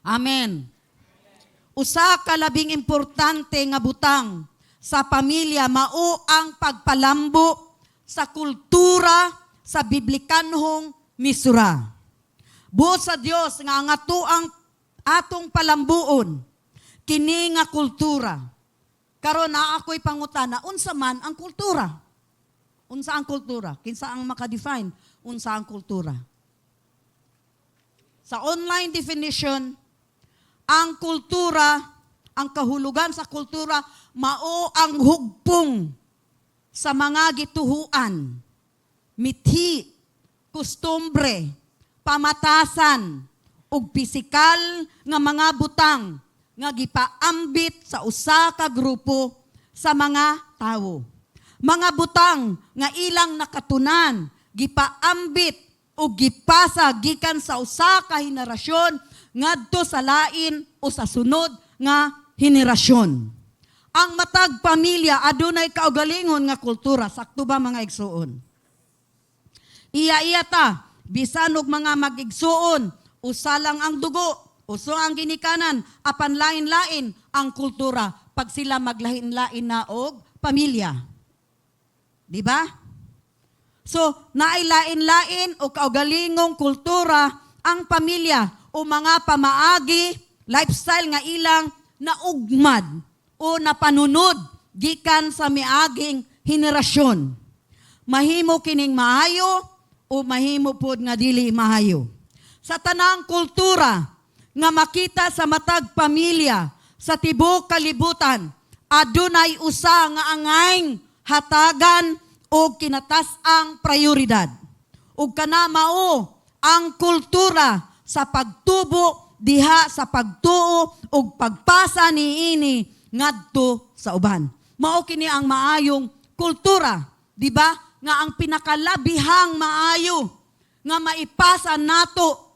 Amen. Usa ka labing importante nga butang sa pamilya mao ang pagpalambo sa kultura sa biblikanhong misura. Buot sa Dios nga ang atong palambuon kini nga kultura. Karon na ako'y pangutana, unsa man ang kultura? Unsa ang kultura? Kinsa ang makadefine unsa ang kultura? Sa online definition, ang kultura, ang kahulugan sa kultura, mao ang hugpong sa mga gituhuan, mithi, kustombre, pamatasan, ug pisikal nga mga butang nga gipaambit sa usa ka grupo sa mga tawo. Mga butang nga ilang nakatunan, gipaambit o gipasa gikan sa usa ka henerasyon ngadto sa lain o sa sunod nga henerasyon. Ang matag pamilya adunay kaugalingon nga kultura, sakto ba mga igsuon? Iya ta, bisan og mga mag-igsuon, usa lang ang dugo, uso ang ginikanan, apan lain-lain ang kultura pag sila maglain-lain na og pamilya. Di ba? So, naay-lain-lain o kaugalingong kultura ang pamilya o mga pamaagi, lifestyle nga ilang naugmad o napanunod gikan sa miaging henerasyon. Mahimo kining maayo o mahimo pod nga dili maayo. Sa tanang kultura nga makita sa matag pamilya sa tibuok kalibutan, adunay usa nga angayng hatagan o kinatas-ang prioridad. Ug kana mao ang kultura sa pagtubo diha sa pagtuo ug pagpasa niini ngadto sa uban. Mao kini ang maayong kultura, di ba? Nga ang pinakalabihang maayo nga maipasa nato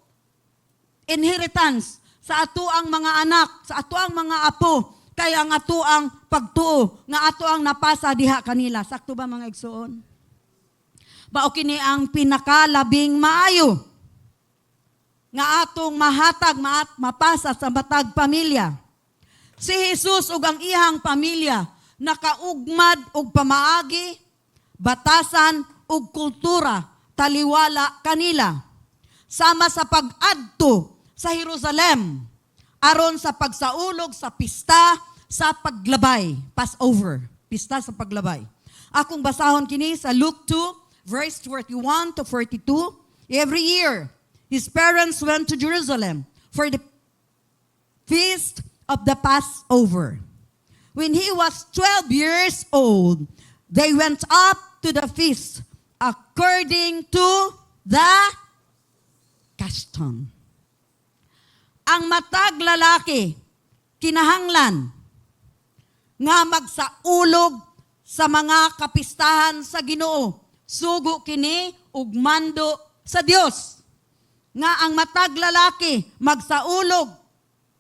inheritance sa ato ang mga anak, sa ato ang mga apo, kay ang ato ang pagtuo, nga ato ang napasa diha kanila. Sakto ba mga igsuon? Bao kini ang pinakalabing maayo nga atong mahatag, mapasa sa matag pamilya. Si Jesus ug ang iyang pamilya nakaugmad og pamaagi, batasan ug kultura taliwala kanila. Sama sa pag-adto sa Jerusalem aron sa pagsaulog sa pista sa paglabay, Passover, pista sa paglabay. Akong basahon kini sa Luke 2 verse 41 to 42. Every year his parents went to Jerusalem for the feast of the Passover. When he was 12 years old, they went up to the feast according to the custom. Ang matag lalaki, kinahanglan nga magsaulog sa mga kapistahan sa Ginoo. Sugo kini ug mando sa Dios. Nga ang matag lalaki magsaulog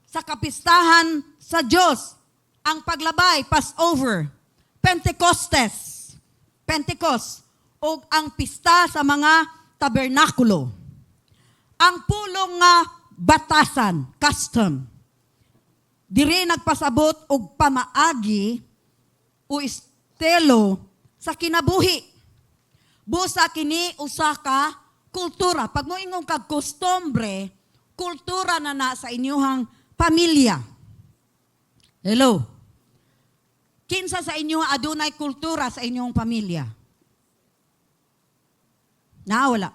sa kapistahan sa Dios. Ang paglabay, Passover, Pentecost ug ang pista sa mga tabernakulo. Ang pulong nga batasan, custom. Diri nagpasabot og pamaagi o estilo sa kinabuhi. Busa kini usa ka kultura. Pag mo ingong kag kustombre, kultura na sa inyong pamilya. Hello. Kinsa sa inyo adunay kultura sa inyong pamilya? Wala.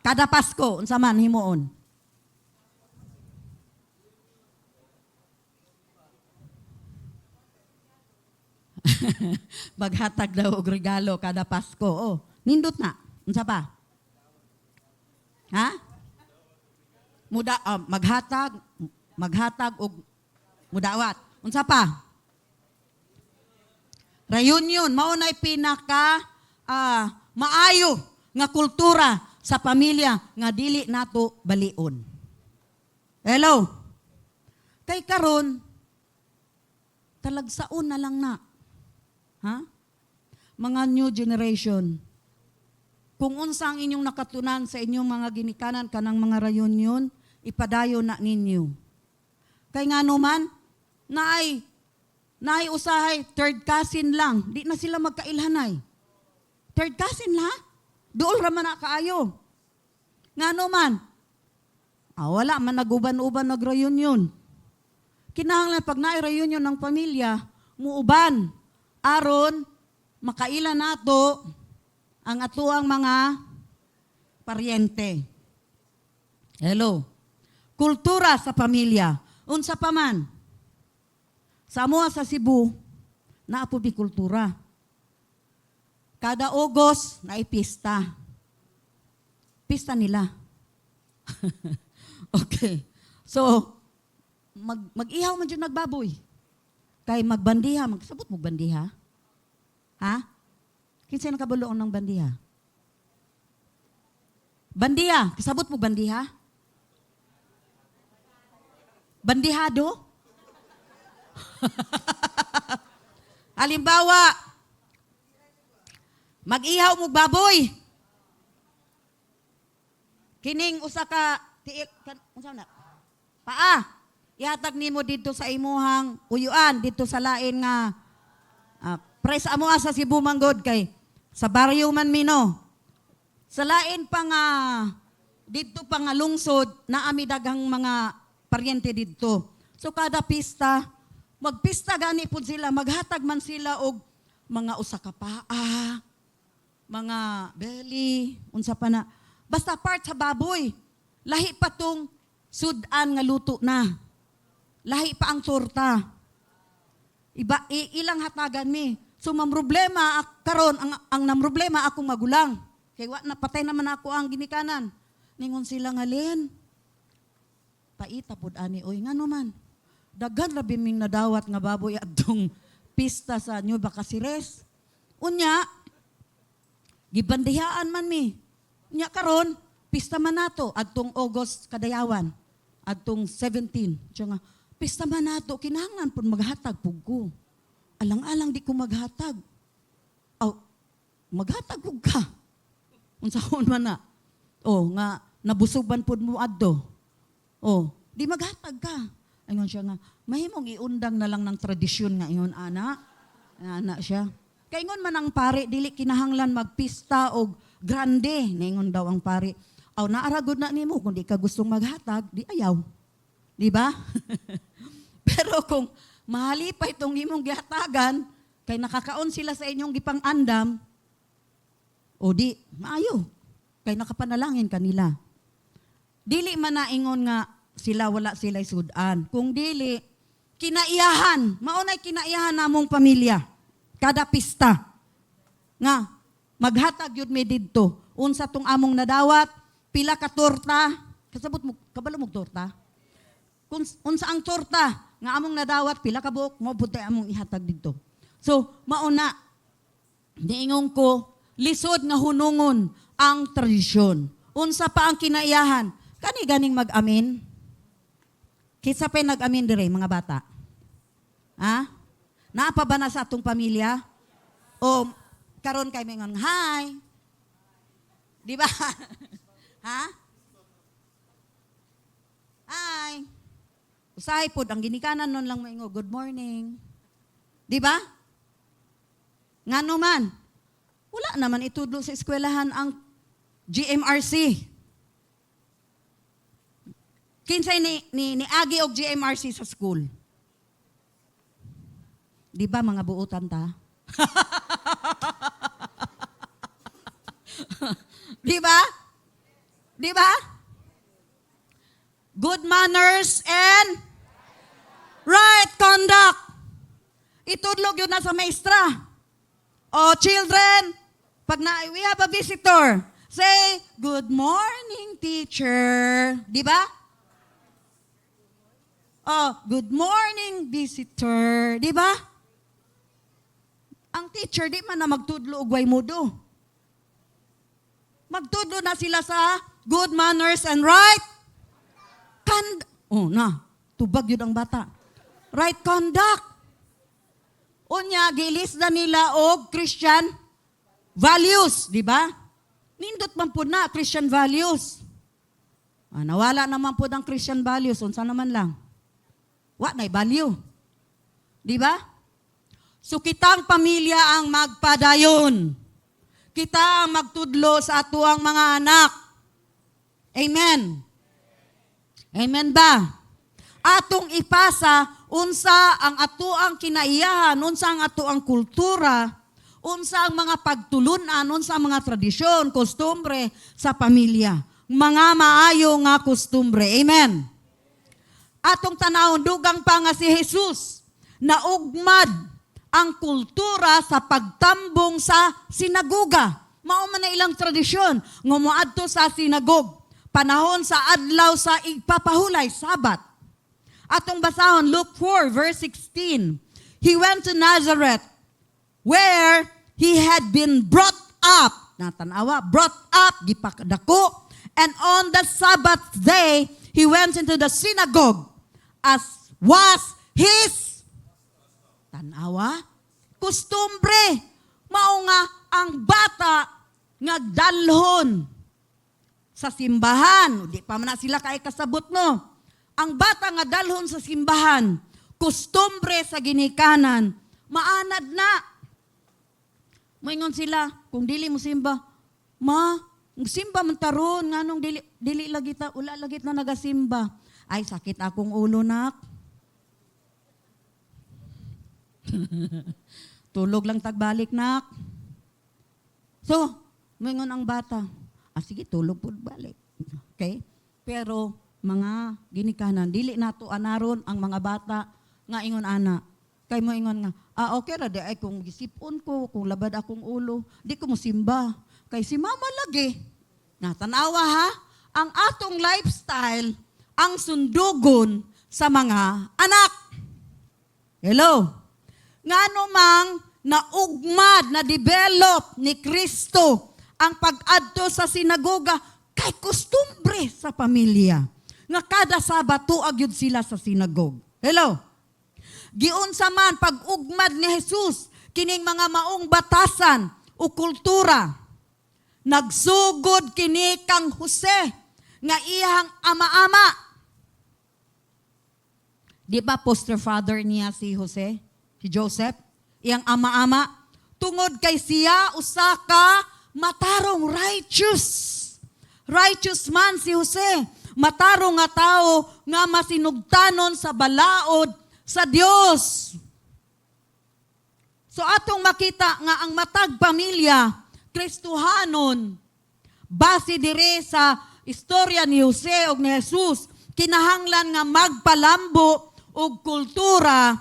Kada Pasko unsa man himuon? Maghatag daw og regalo kada Pasko. Oh, nindot na. Unsa pa? Ha? Maghatag og mudawat. Unsa pa? Reunion, mao nay pinaka maayo nga kultura sa pamilya nga dili nato balion. Hello. Kay karon talagsaon na lang na. Ha? Mga new generation. Kung unsa ang inyong nakatunan sa inyong mga ginikanan kanang mga reunion, ipadayon na ninyo. Kay nga naman, naay usahay, third cousin lang. Di na sila magkailhanay. Third cousin la? Dool raman na kaayo. Nga naman, wala man naguban-uban nag-reunion. Kinahanglan pag na-reunion ng pamilya, muuban, aron, makailan nato ang atuang mga paryente. Hello. Kultura sa pamilya. Unsa pa man. Sa amuha sa Cebu, naapo di kultura. Kada August, naipista. Pista nila. Okay. So, mag-ihaw man dyan nagbaboy. Kay magbandiha, magsabot mo bandiha. Ha? Kinsay nakabuloon ng bandiha? Bandiha, kasabot mo bandiha? Bandihado? Halimbawa, mag-ihaw mo baboy. Kining usa ka unsa na? Paa. Ihatag nimo dito sa imuhang uyuan dito sa lain nga press amo sa Cebu manggod kay sa baryo man mino. Sa lain pa nga dito pa nga lungsod na ami daghang mga paryente dito. So kada pista, magpista gani pud sila, maghatag man sila og mga usa ka paa, mga belly, unsa pa na. Basta part sa baboy. Lahi pa tong sudan nga luto na. Lahi pa ang torta. Ilang hatagan mi. So mamroblema karon ang namroblema akong magulang. Kay wa na patay naman ako ang ginikanan. Ningon sila ngalin. Paita pud ani oy ngano man. Daghan rabi ming nadawat nga baboy adtong pista sa Nueva Cáceres. Unya gibandihaan man mi. Unya karon pista man nato adtong August kadayawan. Adtong 17. Tiyo nga, pista man nato kinahanglan pud maghatag pug ko. Alang-alang di ko maghatag. Maghatag pug ka. Unsahon man na. Nga nabusuban pud mo adto. Di maghatag ka. Ayun siya nga, mahimong iundang na lang ng tradisyon nga iyon, ana. Ana siya. Kaingon man ang pare, dili kinahanglan magpista o grande. Naingon daw ang pare. Naaragod na nimo kung di ka gustong maghatag, di ayaw. Di ba? Pero kung mahalipay itong imong gihatagan, kay nakakaon sila sa inyong gipang-andam, di, maayo. Kay nakapanalangin kanila. Dili man naingon nga sila wala sila'y sudan. Kung dili, kinaiyahan. Maunay kinaiyahan namong pamilya. Kada pista. Nga, maghatag yun may didto. Unsa tong among nadawat, pila ka torta. Kasabot mo, kabalo mo torta? Unsa ang torta, nga among nadawat, pila ka buok, mo putay among ihatag didto. So, mauna, niingon ko, lisod nga hunungon ang tradisyon. Unsa pa ang kinaiyahan? Kani ganing mag-amin? Kisa pa nag-amin dire, mga bata? Ha? Naapa ba na sa atong pamilya? O karon kay mingon, hi. Di ba? Ha? Hi. Usahay pod ang ginikanan nun lang maingo, good morning. Di ba? Ngano man? Wala naman itudlo sa eskwelahan ang GMRC. Kinsay ni Agi og GMRC sa school. Di ba mga buutan ta? Di ba? Di ba? Good manners and right conduct. Itudlog yun na sa maestra. Children, pag we have a visitor, say, good morning, teacher. Di ba? Good morning, visitor. Di ba? Ang teacher, di man na magtudlo og way mudo. Magtudlo na sila sa good manners and right tubag yun ang bata. Right conduct. Unya, gilis na nila og Christian values, di ba? Nindot man po na Christian values. Nawala naman po ng Christian values. Unsa naman lang? Wa na'y value. Di ba? So kitang pamilya ang magpadayon. Kita ang magtudlo sa atuang mga anak. Amen. Amen ba? Atong ipasa unsa ang atuang kinaiyahan, unsa ang atuang kultura, unsa ang mga pagtulunan, unsa ang mga tradisyon, kostumbre sa pamilya. Mga maayo nga kostumbre. Amen. Atong tanawon dugang pa nga si Jesus naugmad ang kultura sa pagtambong sa sinagoga. Mao man na ilang tradisyon nga moadto sa sinagog panahon sa adlaw sa igpapahulay, Sabat. Atong basahon Luke 4 verse 16. He went to Nazareth where he had been brought up. Natanawa, brought up, gipakadako. And on the Sabbath day, he went into the synagogue as was his tanawa, kustumbre. Mao nga ang bata nga dalhon sa simbahan. Di pa man na sila kay kasabot no. Ang bata nga dalhon sa simbahan, kustumbre sa ginikanan, maanad na. Moingon sila, kung dili mo simba, simba man taron, nganong dili lagi ta, ula lagi na nagasimba. Ay, sakit akong ulo, nak. Tulog lang tagbalik, nak. So, moingon ang bata, sige, tulog po balik. Okay? Pero, mga ginikanan, dili nato anaron ang mga bata nga ingon ana. Kay mo ingon nga, okay ra di ay kung gisipon ko, kung labad akong ulo, di ko mo simba. Kay si mama lagi. Natanawa ha, ang atong lifestyle, ang sundugon sa mga anak. Hello? Ngano mang naugmad, na-develop ni Kristo ang pag-adto sa sinagoga kay kustumbre sa pamilya. Nga kada Sabato agyud sila sa sinagog. Hello? Giunsa man pag-ugmad ni Jesus kining mga maong batasan o kultura. Nagsugod kini kang Jose nga iyang ama-ama. Di ba poster father niya si Jose? Si Joseph? Iyang ama-ama. Tungod kay siya usa ka matarong righteous. Righteous man si Jose. Matarong nga tao nga masinugtanon sa balaod sa Dios. So atong makita nga ang matag pamilya, Kristohanon, base dire sa istorya ni Jose o ni Jesus, kinahanglan nga magpalambo og kultura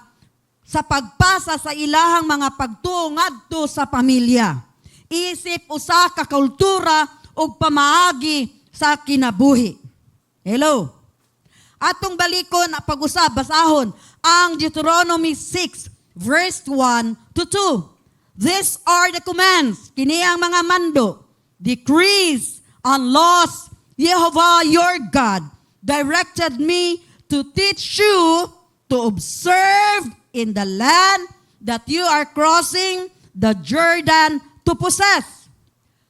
sa pagpasa sa ilahang mga pagtuo ngadto sa pamilya. Isip usa ka kultura og pamaagi sa kinabuhi. Hello. Atong balikon pag-usab basahon ang Deuteronomy 6 verse 1 to 2. These are the commands, kini ang mga mando, decrees, and laws Jehovah your God directed me to teach you to observe in the land that you are crossing the Jordan to possess,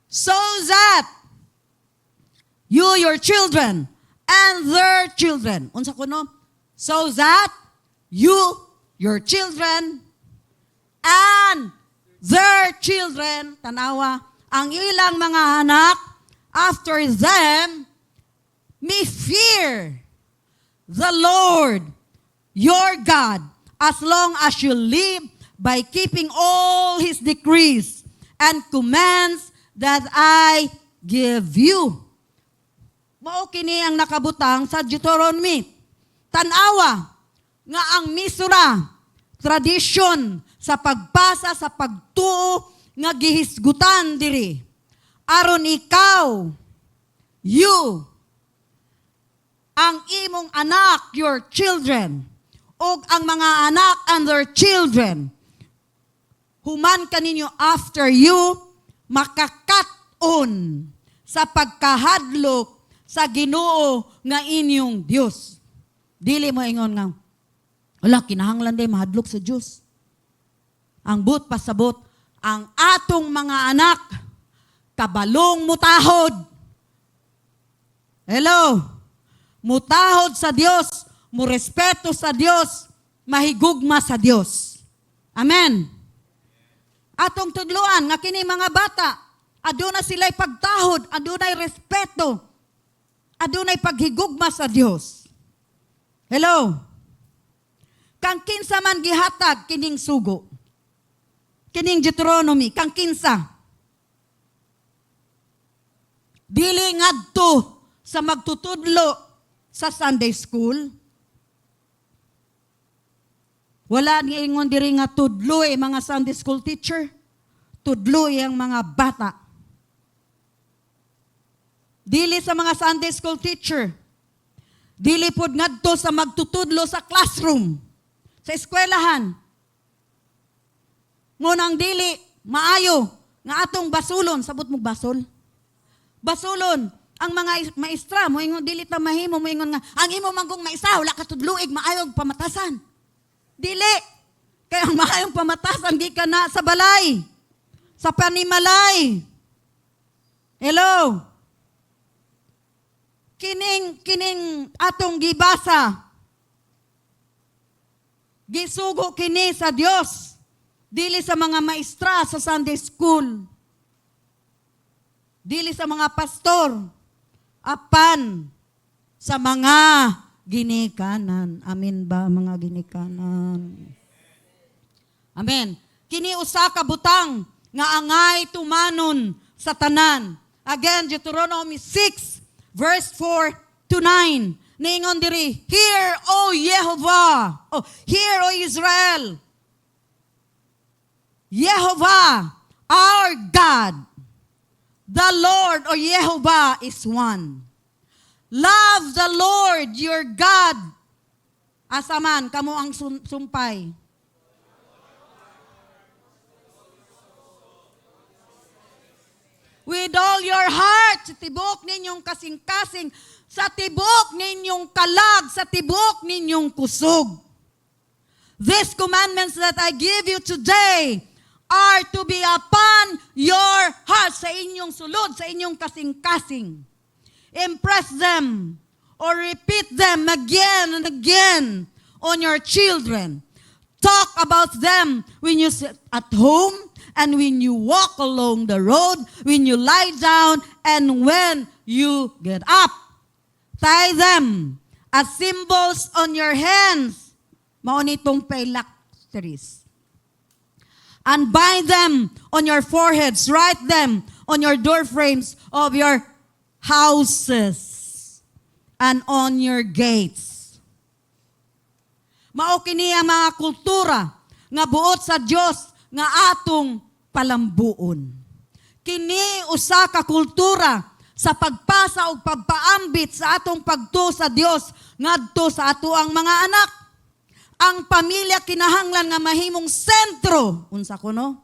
so that you, your children, and their children. Unsa kuno? So that you, your children, and their children, tanawa, ang ilang mga anak, after them, may fear the Lord, your God, as long as you live by keeping all His decrees and commands that I give you. Mao kini ang nakabutang sa Deuteronomy. Tanawa nga ang misura, tradisyon sa pagpasa sa pagtuo nga gihisgutan diri. Aron ikaw, you, ang imong anak, your children, o ang mga anak and their children, human kaninyo after you, makakaton sa pagkahadlok sa Ginoo nga inyong Dios. Dili mo ingon nga, wala, kinahanglan day mahadlok sa Diyos. Ang but pasabot, ang atong mga anak, kabalong mutahod. Hello? Mutahod sa Dios, mo respeto sa Dios, mahigugma sa Dios. Amen. Atong tudloan nga kini mga bata, aduna sila'y pagtahod, adunay respeto, adunay paghigugma sa Dios. Hello. Kang kinsa man gihatag kining sugo. Kining Deuteronomy, kang kinsa. Dili ngadto sa magtutudlo sa Sunday school. Wala ni ingon diri nga tudloy mga Sunday school teacher. Tudloy ang mga bata. Dili sa mga Sunday school teacher. Dili pod ngadto sa magtutudlo sa classroom, sa eskwelahan. Ngunang dili maayo nga atong basulon, sabot mo basol. Basulon ang mga maestra mo ingon dili ta mahimo mo ingon nga ang imo manggong maestra wala ka tudluig maayog pamatasan. Dili. Kaya ang maayong pamatasan gikan na sa balay, sa panimalay. Hello. Kining atong gibasa. Gisugo kini sa Dios. Dili sa mga maestra sa Sunday school. Dili sa mga pastor. Apan sa mga ginikanan. Amen ba mga ginikanan? Amen. Kini usa ka butang nga angay tumanon sa tanan. Again, Deuteronomy 6 verse 4 to 9. Ningon diri, hear, O Yehovah. Oh, hear, O Israel. Yehovah, our God, the Lord, or Yehovah, is one. Love the Lord, your God. Asaman, kamo ang sumpay. With all your heart, sa tibok ninyong kasing-kasing, sa tibok ninyong kalag, sa tibok ninyong kusog. These commandments that I give you today are to be upon your heart, sa inyong sulod, sa inyong kasing-kasing. Impress them or repeat them again and again on your children. Talk about them when you sit at home and when you walk along the road, when you lie down and when you get up. Tie them as symbols on your hands. Maunitong phylacteries. And bind them on your foreheads. Write them on your door frames of your houses and on your gates. Mao kini ang mga kultura nga buot sa Dios nga atong palambuon. Kini usa ka kultura sa pagpasa o pagpaambit sa atong pagtuo sa Dios ngadto sa ato ang mga anak. Ang pamilya kinahanglan nga mahimong sentro. Unsa kuno?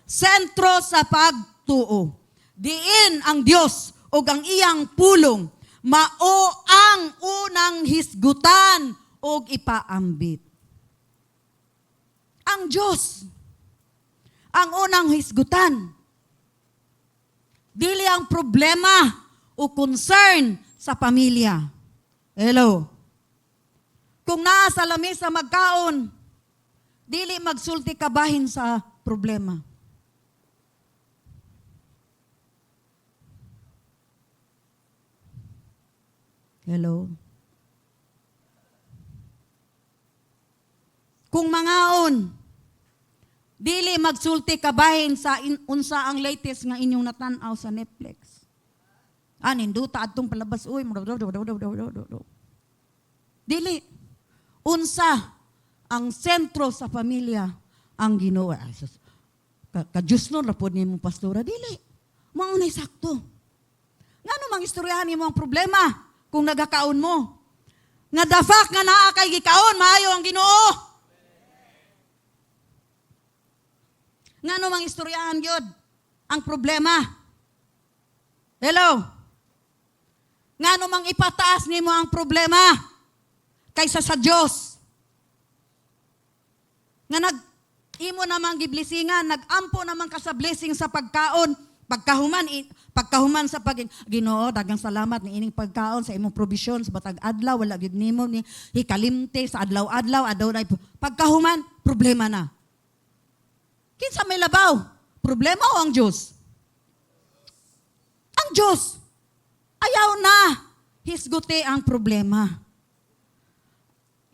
Sentro sa pagtuo. Diin ang Dios o ang iyang pulong mao ang unang hisgutan o ipaambit. Ang Diyos ang unang hisgutan. Dili ang problema o concern sa pamilya. Hello. Kung naa sa lamesa magkaon, dili magsulti kabahin sa problema. Hello. Kung mangaon, dili magsulti kabahin sa unsa ang latest nga inyong natanaw sa Netflix. Ninduta adtong palabas uy. Dili. Unsa ang sentro sa pamilya ang Ginoo. Ka-Diyos nun rapod ni mong pastora. Dili. Maunay sakto. Ngano mang istoryahan nimo ang problema kung nagakaon mo? Nga the fact nga naa kay gikaon, maayo ang Ginoo. Ngano mang istoryahan gyud ang problema? Hello? Ngano mang ipataas nimo ang problema kaysa sa Dios? Nga imo namang giblisingan, nagampo naman ka sa blessing sa pagkaon, Pagkahuman sa Ginoo, dagang salamat ni ining pagkaon sa imong provision sa batag adlaw, wala gyud nimo ni hikalimte sa adlaw-adlaw, adlaw na pagkahuman, problema na. Kinsa may labaw? Problema o ang Diyos? Ang Diyos. Ayaw na. Hisguti ang problema.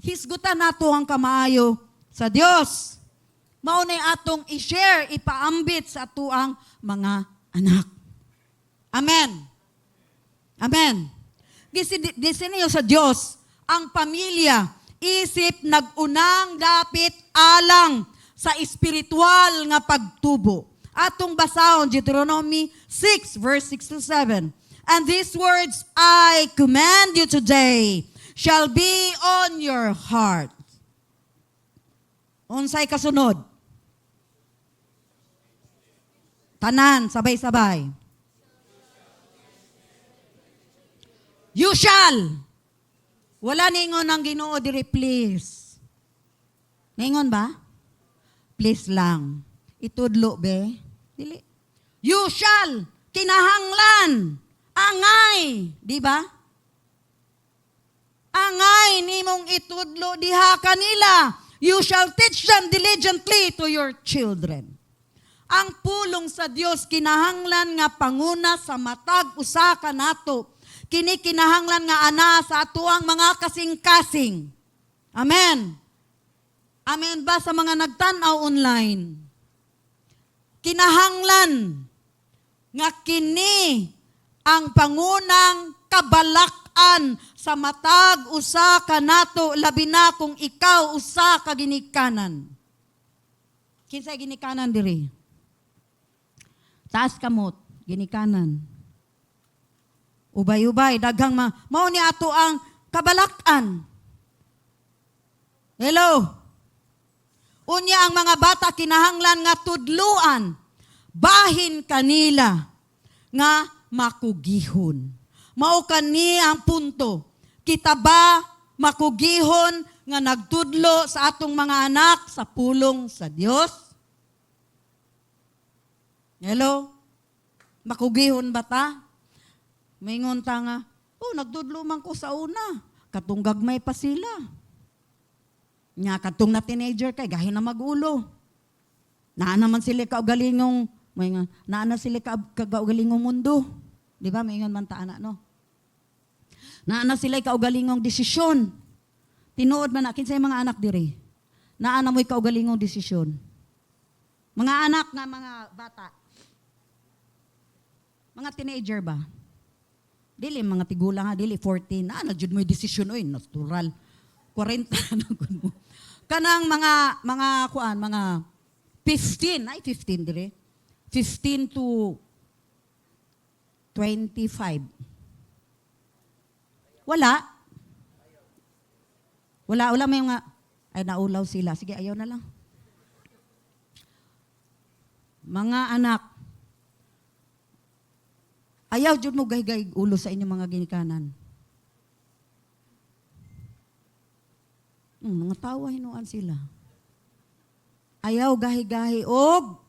Hisgutan nato ang kamaayo sa Diyos. Maunay atong i-share, ipaambit sa atuang mga anak. Amen. Amen. Gisi niyo sa Diyos, ang pamilya, isip nagunang dapit alang sa espiritual nga pagtubo. Atong basahon, Deuteronomy 6, verse 6 to 7. And these words I command you today shall be on your heart. Unsay kasunod? Tanan, sabay-sabay. You shall. Wala ningon ang Ginoo diri, please. Ningon ba? Please lang. Itudlo, be? Dili. You shall. Kinahanglan. Angay. Di ba? Angay nimong itudlo diha kanila. You shall teach them diligently to your children. Ang pulong sa Dios kinahanglan nga panguna sa matag usa ka nato. Kini kinahanglan nga ana sa atuang mga kasing-kasing. Amen. Amen ba sa mga nagtan-aw online? Kinahanglan nga kini ang pangunang kabalak-an sa matag usa ka nato, labi na kung ikaw usa ka ginikanan. Kinsay ginikanan diri? Taas kamot, ginikanan. Ubay-ubay, daghang mao ni ato ang kabalak-an. Hello? Unya ang mga bata kinahanglan nga tudluan, bahin kanila nga makugihon. Mao kani ang punto. Kita ba makugihon nga nagtudlo sa atong mga anak sa pulong sa Dios? Hello? Makugihon ba ta? Maingon ta nga, nagtudlo man ko sa una. Katong gagmay pa sila. Nya katong na teenager kay gahin na magulo. Naa naman sila kaugalingong naa sila kaugalingong mundo. Di ba? Maingon man ta ana no. Naa sila kaugalingong desisyon. Tinuod man na kinsay mga anak diri. Naa na mo'y kaugalingong desisyon. Mga anak nga mga bata. Mga teenager ba? Dili mga tigulang nga dili 14. Na jud mo'y desisyon oy natural. 40 na gud mo. Kanang mga kuan, mga 15, ay 15 dire. 15 to 25. Wala may mga, ay naulaw sila. Sige, ayaw na lang. Mga anak, ayaw jud mo gay-gay ulo sa inyong mga ginikanan. Mga tawa hinuan sila. Ayaw gahi-gahi og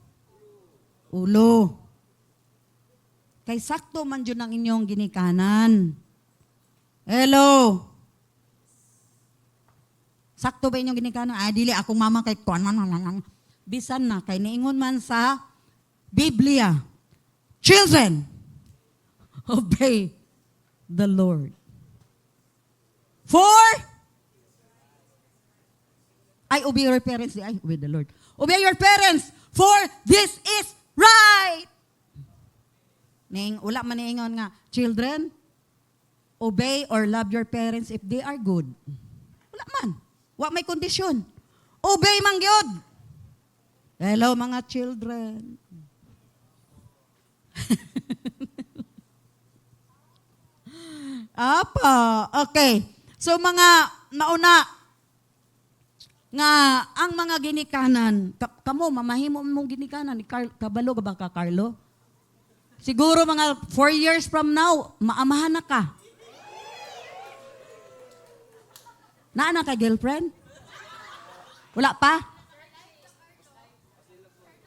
ulo. Kay sakto man jud ang inyong ginikanan. Hello. Sakto ba inyong ginikanan? Dili akong mama kay kuan man. Bisan na kay niingon man sa Biblia. Children, obey the Lord. Obey your parents. Obey the Lord. Obey your parents, for this is right. Wala man niingon nga, children, obey or love your parents if they are good. Wala man. Wa may kondisyon. Obey man gyud. Hello mga children. Okay. So mga nauna nga ang mga ginikanan, kamo mamahimo mong ginikanan ni kabalo ba ka Carlo? Siguro mga 4 years from now, maamahan na ka. Naa na ka girlfriend? Wala pa?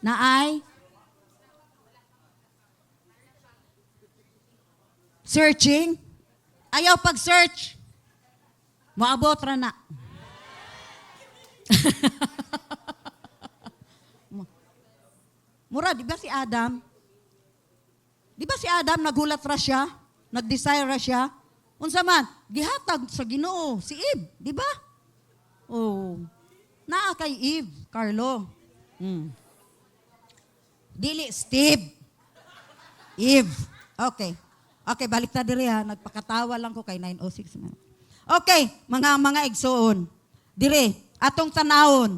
Naay? searching? Ayaw pag-search? Maabot ra na. Mura, di ba si Adam? Di ba si Adam nagulat ra siya? Nag-desire ra siya? Unsa man, gihatag sa Ginoo si Eve, di ba? Oh. Naa kay Eve, Carlo. Dili Steve. Eve. Okay. Okay, balik ta diri ha. Nagpakatawa lang ko kay 9:06 na. Okay, mga igsoon. Dire, atong tanawon.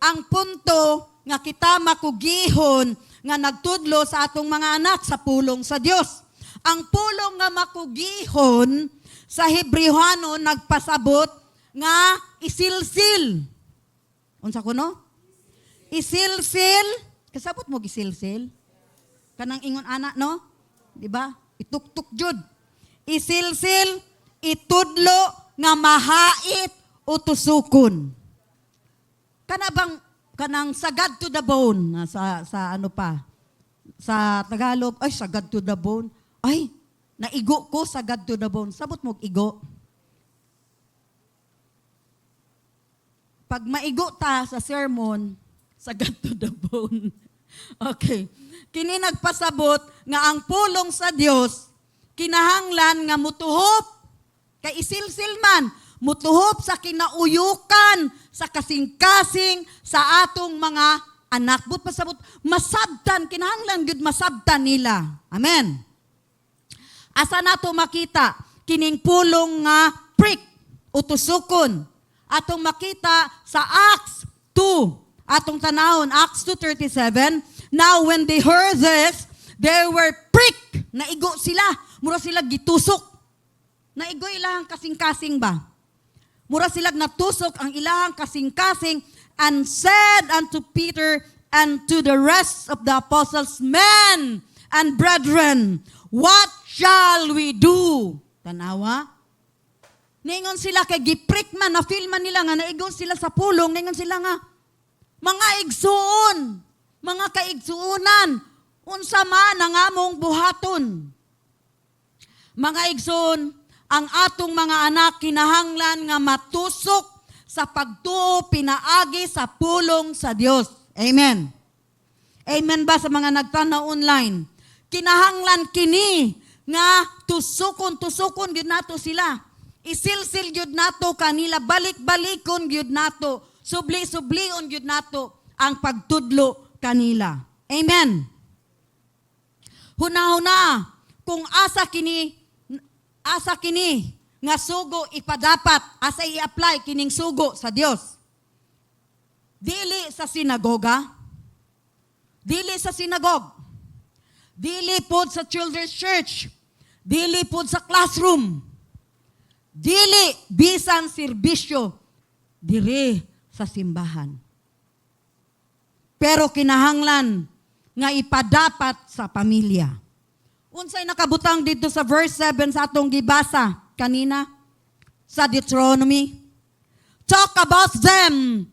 Ang punto nga kita makugihon nga nagtudlo sa atong mga anak sa pulong sa Dios. Ang pulong nga makugihon sa Hebrewano nagpasabot nga isilsil. Unsa kuno? Isilsil. Kasabot mo gisilsil? Kanang ingon anak, no? Di ba? Ituktuk jud. Isilsil, itudlo nga mahait o tusukon. Kanang sagad to the bone sa ano pa? Sa Tagalog, ay sagad to the bone. Ay, naigo ko sagad to the bone. Sabot mo igo. Pag maigo ta sa sermon, sagad to the bone. Okay. Kini nagpasabot nga ang pulong sa Dios kinahanglan nga mutuhop kay isilsil man mutuhop sa kinauyukan sa kasing-kasing sa atong mga anak. But pasabot masabtan kinahanglan gyud masabtan nila. Amen. Asa nato makita kining pulong nga prick o tusukon? Atong makita sa Acts 2. Atong tanawon Acts 2:37. Now when they heard this, they were pricked. Naigo sila. Mura sila gitusok. Naigo ilahang kasing-kasing ba? Mura sila natusok ang ilahang kasing-kasing and said unto Peter and to the rest of the apostles, men and brethren, what shall we do? Tanawa? Ningon sila kay giprick man, na-feel man nila nga naigo sila sa pulong, ningon sila nga, mga igsuon, mga kaigsuunan, unsa man ang among buhaton. Mga igsoon, ang atong mga anak kinahanglan nga matusok sa pagtuo pinaagi sa pulong sa Dios. Amen. Amen ba sa mga nagtanaw online? Kinahanglan kini nga tusukon gyud nato sila. Isilsil gyud nato kanila, balik-balikon gyud nato, subli-sublion gyud nato ang pagtudlo kanila. Amen. Huna-huna, kung asa kini nga sugo ipadapat, asa i-apply kining sugo sa Dios. Dili sa sinagoga, dili sa sinagog, dili pod sa children's church, dili pod sa classroom, dili bisan serbisyo, diri sa simbahan. Pero kinahanglan nga ipadapat sa pamilya. Unsay nakabutang dito sa verse 7 sa atong gibasa kanina sa Deuteronomy. Talk about them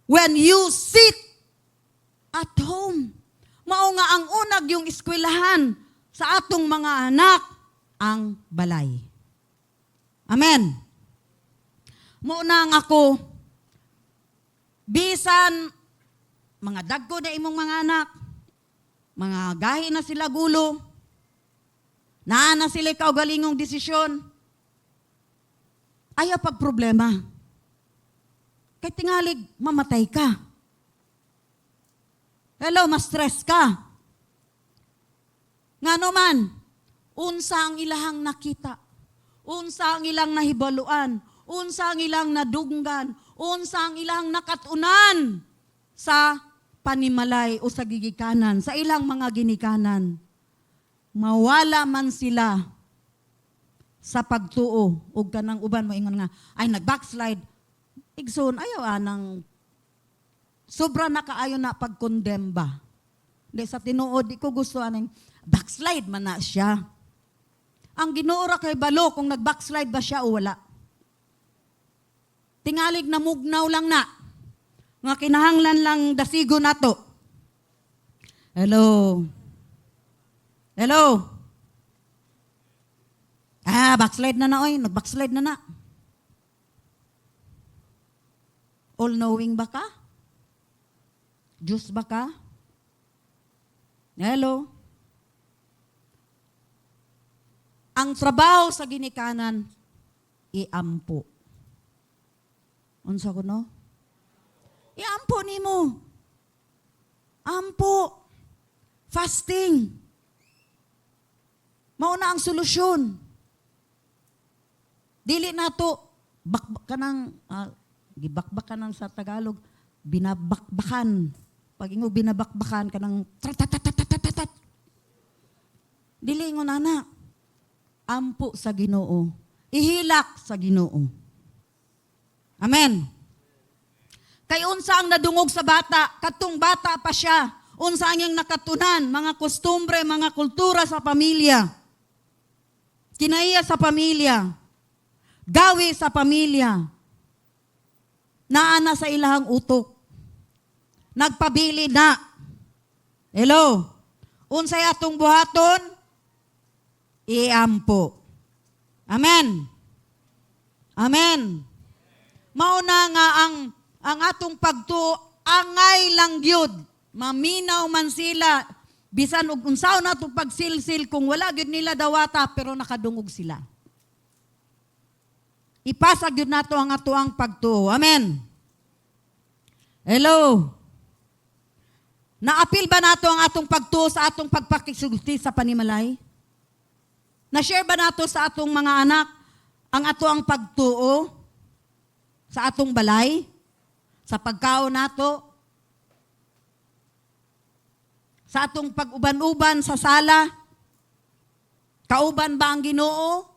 when you sit at home. Mao nga ang unag yung eskwelahan sa atong mga anak ang balay. Amen. Muna nga ako, bisan mga dagko na imong mga anak, mga gahi na sila gulo, naa na sila kaugalingong desisyon, ayaw pag problema. Kay tingalig, mamatay ka. Hello, ma-stress ka. Nga naman, unsa ang ilahang nakita, unsa ang ilang nahibaluan, unsa ang ilang nadunggan, unsa ang ilang nakatunan sa panimalay o sa gigikanan, sa ilang mga ginikanan. Mawala man sila sa pagtuo o kanang uban mo ingon nga, ay nag-backslide. Igsoon, ayaw anang sobra na kaayo na pag-condemn ba. Di sa tinuod, di ko gusto anang backslide man na siya. Ang ginuora kay balo kung nag-backslide ba siya o wala. Tingalig na mugnaw lang na. Nga kinahanglan lang dasigo nato. Hello. Hello. backslide na na, oy. Nag-backslide na na. All-knowing ba ka? Diyos ba ka? Hello? Ang trabaho sa ginikanan, iampo. Unsa ko no? Iampo nimo. Ampo. Fasting. Mauna ang solusyon. Dili na to bakbak ka ng gibakbak ka ng sa Tagalog, binabakbakan. Pag ingo binabakbakan ka ng tratatatatat. Dili ngo nana. Ampo sa Ginoo. Ihilak sa Ginoo. Amen. Kay unsa ang nadungog sa bata, katong bata pa siya. Unsa ang iyang nakatunan, mga kostumbre, mga kultura sa pamilya. Kinaiya sa pamilya. Gawi sa pamilya. Naana sa ilahang utok. Nagpabili na. Hello? Unsay atong buhaton? Iampo. Amen. Amen. Mauna nga ang atong pagtuo angay lang gyud. Maminaw man sila bisan og unsaon nato pagsilsil kung wala gyud nila dawata pero nakadungog sila. Ipasag yun nato ang atuang pagtuo. Amen. Hello. Naapil ba nato ang atong pagtuo sa atong pagpakisulti sa panimalay? Na-share ba nato sa atong mga anak ang atuang pagtuo sa atong balay? Sa pagkaon nato? Sa atong pag-uban-uban sa sala? Kauban ba ang Ginoo?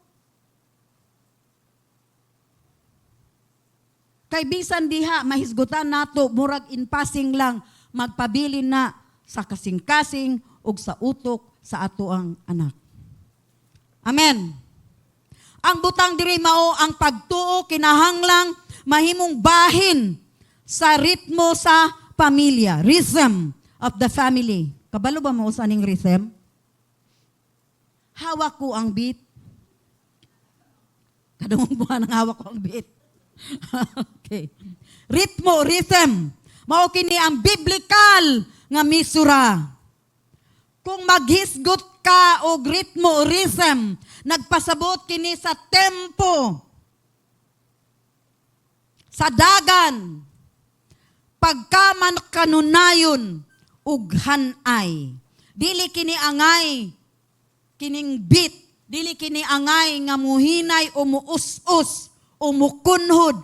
Kay bisan diha, mahisgutan nato, murag in passing lang, magpabilin na sa kasing-kasing ug sa utok sa ato ang anak. Amen. Ang butang diri mao ang pagtuo kinahanglang mahimong bahin sa ritmo sa pamilya, rhythm of the family. Kabalo ba mo sa ning rhythm? Hawak ko ang beat. Kadungog buwan ang hawak ko ang beat. Okay. Ritmo, rhythm. Mao kini ang biblical nga misura. Kung maghisgot ka og ritmo, rhythm, nagpasabot kini sa tempo, sa dagan, pagkaman kanunayon, ug hanay. Dili kini angay, kining beat, dili kini angay nga muhinay o muus-us, o mukunhod,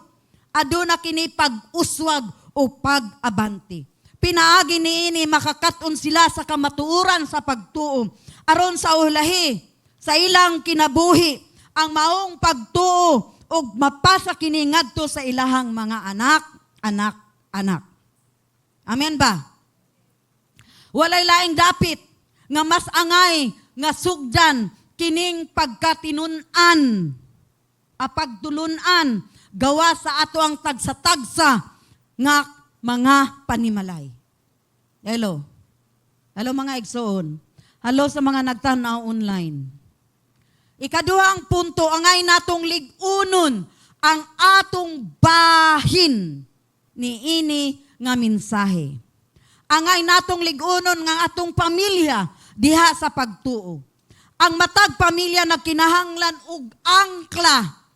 aduna kini pag-uswag o pag-abanti. Pinaagi niini makakaton sila sa kamatuoran sa pagtuo. Aron sa ulahi, sa ilang kinabuhi, ang maong pagtuo o mapasa kini ngadto sa ilahang mga anak. Amen ba? Walay laing dapit nga mas angay nga sugdan kining pagkatinunan. Apagtulunan, gawa sa ato ang tagsa-tagsa nga mga panimalay. Hello. Hello mga igsoon. Hello sa mga nagtanaw online. Ikaduhang punto, angay natong lig-unon ang atong bahin ni ini nga mensahe. Angay natong lig-unon nga atong pamilya diha sa pagtuo. Ang matag pamilya nagkinahanglan og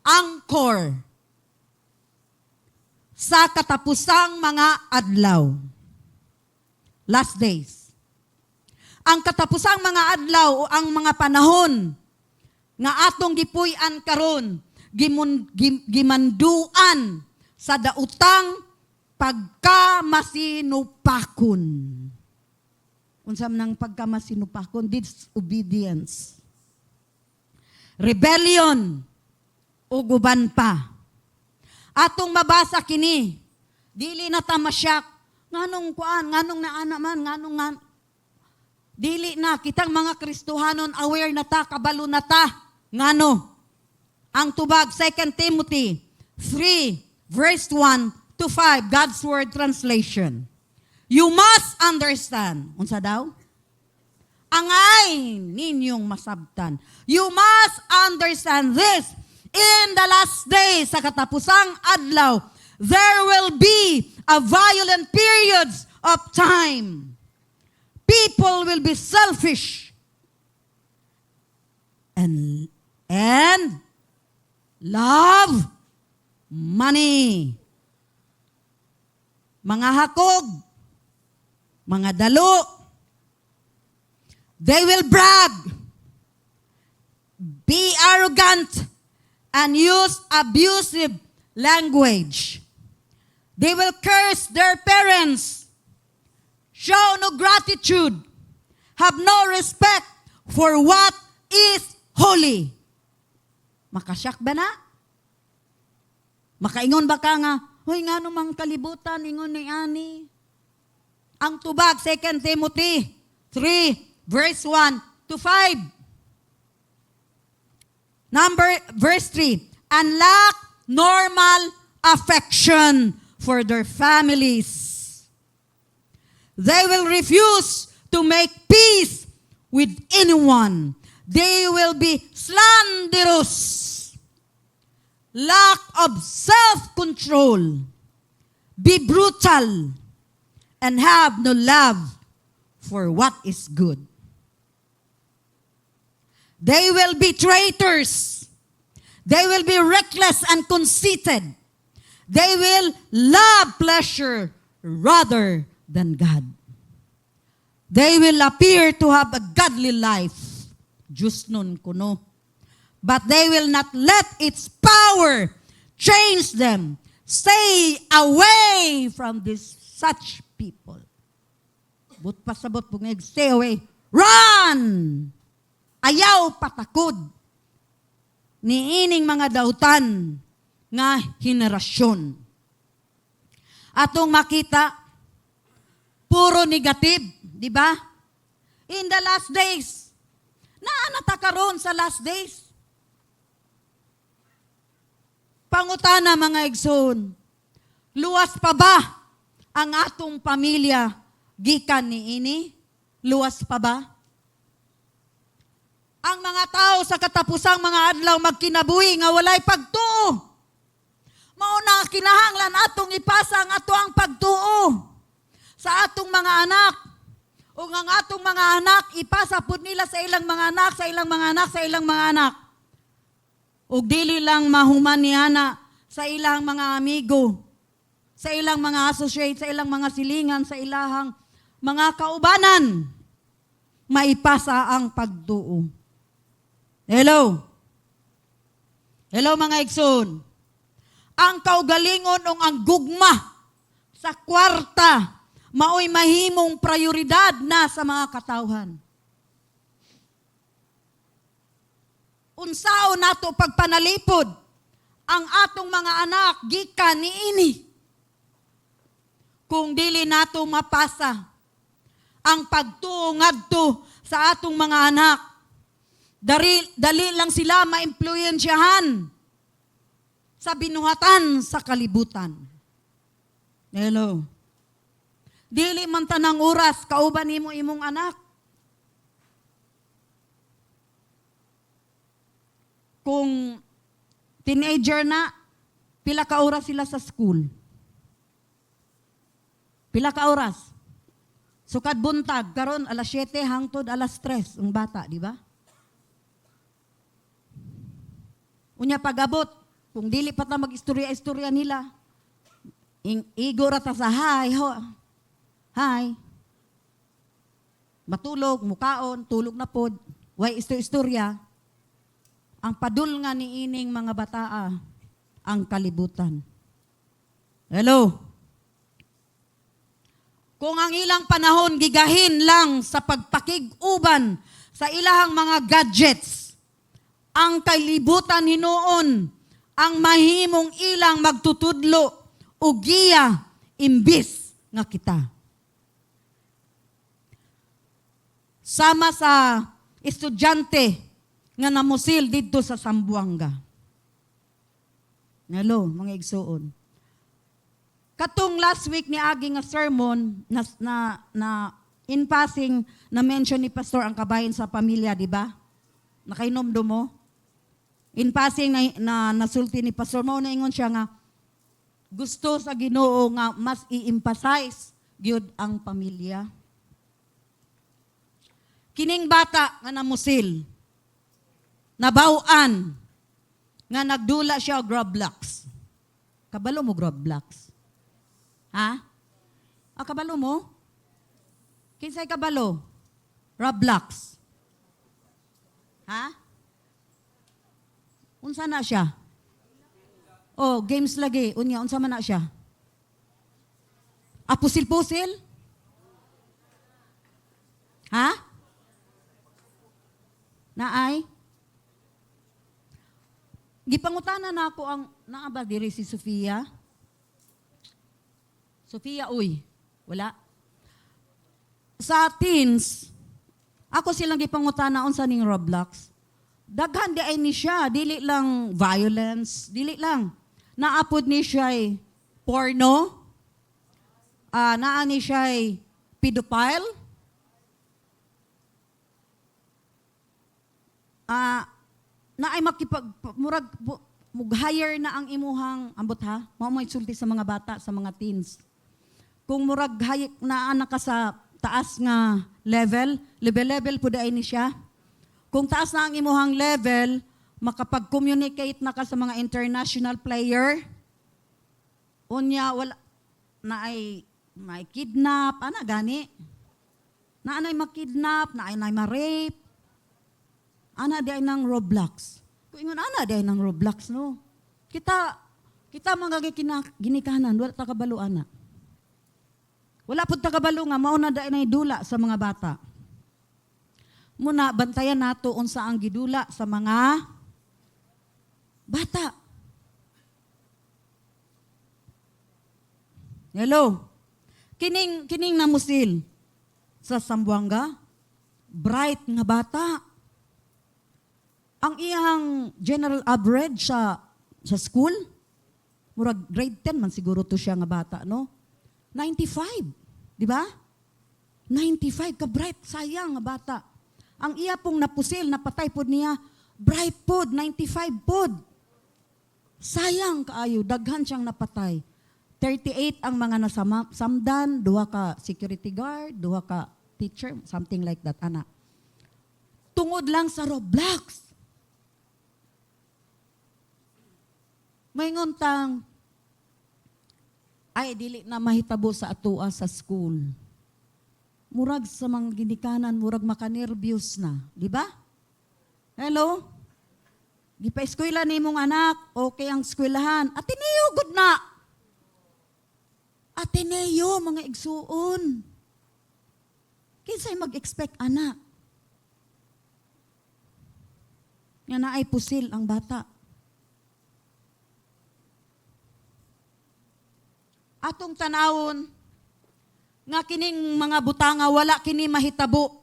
anchor sa katapusang mga adlaw. Last days. Ang katapusang mga adlaw o ang mga panahon nga atong gipuy-an karon, gimanduan sa dautang pagkamasinupakon. Unsa man ang pagkamasinupakon? Disobedience. Rebellion. O guban pa. Atong mabasa kini, dili na ta masyak, nganong kuan, nganong naana man, nganong nga, dili na, kitang mga Kristohanon, aware na ta, kabalo na ta, ngano, ang tubag, 2 Timothy 3, verse 1 to 5, God's Word Translation. You must understand, unsa daw? Angay ninyong masabtan. You must understand this. In the last days, sa katapusang adlaw, there will be a violent periods of time. People will be selfish and love money. Mga hakog, mga dalo, they will brag, be arrogant, and use abusive language. They will curse their parents, show no gratitude, have no respect for what is holy. Makasyak ba na? Makaingon ba ka nga, hoy nga namang kalibutan, ingon ni Ani. Ang tubag, 2 Timothy 3, verse 1 to 5. Verse 3, and lack normal affection for their families. They will refuse to make peace with anyone. They will be slanderous, lack of self-control, be brutal, and have no love for what is good. They will be traitors. They will be reckless and conceited. They will love pleasure rather than God. They will appear to have a godly life. Diyos nun kuno. But they will not let its power change them. Stay away from such people. But pasabot po nga, stay away. Run! Ayaw patakod ni ining mga dautan nga henerasyon. Atong makita, puro negative, di ba? In the last days, naanata karon sa last days. Pangutana mga igsoon, luwas pa ba ang atong pamilya gikan ni ini? Luwas pa ba? Ang mga tao sa katapusang mga adlaw magkinabuhi nga walay pagtuo. Mauna kinahanglan atong ipasa ang ato ang pagtuo sa atong mga anak. O ang atong mga anak ipasa pud nila sa ilang mga anak, sa ilang mga anak, sa ilang mga anak. O dili lang mahuman niana sa ilang mga amigo, sa ilang mga associate, sa ilang mga silingan, sa ilahang mga kaubanan. Maipasa ang pagtuo. Hello? Hello mga igsoon. Ang kaugalingon o ang gugma sa kwarta, mao'y mahimong prioridad na sa mga katawhan. Unsao nato pagpanalipod ang atong mga anak gikan niini. Kung dili nato mapasa ang pagtuo ngadto sa atong mga anak, dali lang sila maimpluwensyahan sa binuhatan sa kalibutan. Hello. Dili man tanang oras kauban nimo imong anak. Kung teenager na, pila ka oras sila sa school? Pila ka oras? Sukad buntag, karon alas 7 hangtod alas 3 ang bata, di ba? Unya pagabot, kung dili pa ta mag-istorya-istorya nila, igo ra ta sa hi. Matulog, mukaon, tulog na pod, way istorya. Ang padul nga ni ining mga bataa, ang kalibutan. Hello? Kung ang ilang panahon gigahin lang sa pagpakig-uban sa ilahang mga gadgets, ang kalibutan hinuon ang mahimong ilang magtutudlo o giya imbis nga kita. Sama sa estudyante nga namusil dito sa Sambuanga. Hello, mga igsoon. Katong last week ni Agi nga sermon na in passing na mention ni Pastor ang kabahin sa pamilya, di ba? Nakainomdom mo? In passing nasulti ni Pastor Mao na ingon siya nga gusto sa Ginoo nga mas i-emphasize gyud ang pamilya. Kining bata nga namusil, nabaw-an nga nagdula siya og Roblox. Kabalo mo Roblox? Ha? Kabalo mo? Kinsay kabalo? Roblox. Ha? Unsa na siya? Oh, games lagi. Unya, unsa man na siya? Pusil-pusil? Ha? Naay? Gipangutana na ako ang naaba diri si Sofia. Sofia, uy. Wala. Sa teens, ako silang gipangutana unsa ning Roblox. Daghan di ay ni siya, dili lang violence, dili lang. Naapod ni siya porno, naa ni siya pedophile, naay murag hire na ang imuhang ambot ha, mao may sulti sa mga bata, sa mga teens. Kung murag hayik na anak ka sa taas nga level po di ay ni siya. Kung taas na ang imuhang level, makapag-communicate na ka sa mga international player, unya, wala, na ay may kidnap, gani. Na anay makidnap, na ay ma-rape, di ay ng Roblox. Kung ingon, di ay ng Roblox, no? Kita mga ginikanan, wala ta kabalo, ana. Wala po ta kabalo nga, mauna di ay dula sa mga bata. Muna, bantayan nato unsa ang gidula sa mga bata. Hello? Kining namusil sa Zamboanga, bright nga bata. Ang iyang general average sa school, murag grade 10 man siguro to siya nga bata, no? 95, di ba? 95 ka bright, sayang nga bata. Ang iya pong napusil, napatay pod niya, bright pod, 95 pod. Sayang kaayo, daghan siyang napatay. 38 ang mga nasamdan, 2 ka security guard, 2 ka teacher, something like that, anak. Tungod lang sa Roblox. May nguntang, ay dili na mahitabo sa atua sa school. Murag sa mga ginikanan, murag makanervyos na. Di ba? Hello? Di pa eskwela ni mong anak, okay ang eskwelahan. Ateneo, good na. Ateneo, mga igsuon. Kinsay mag-expect anak? Nga na ay pusil ang bata. Atong tanawon, nga kining mga butanga wala kini mahitabo.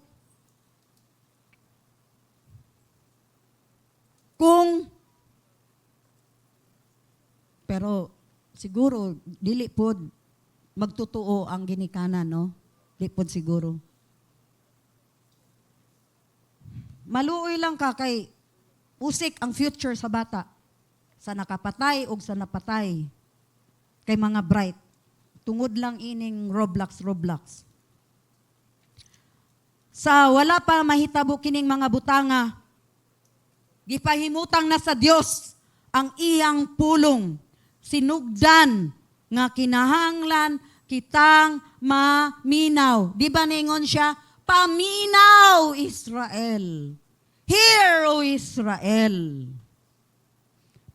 Pero siguro dili pod magtutuo ang ginikanan, no? Dili pod siguro. Maluoy lang ka kay usik ang future sa bata. Sa nakapatay o sa napatay kay mga bright. Tungod lang ining Roblox. Sa wala pa mahitabo kining mga butanga, gipahimutang na sa Dios ang iyang pulong. Sinugdan nga kinahanglan kitang maminaw. Di ba ningon siya? Paminaw, Israel. Hear, O Israel.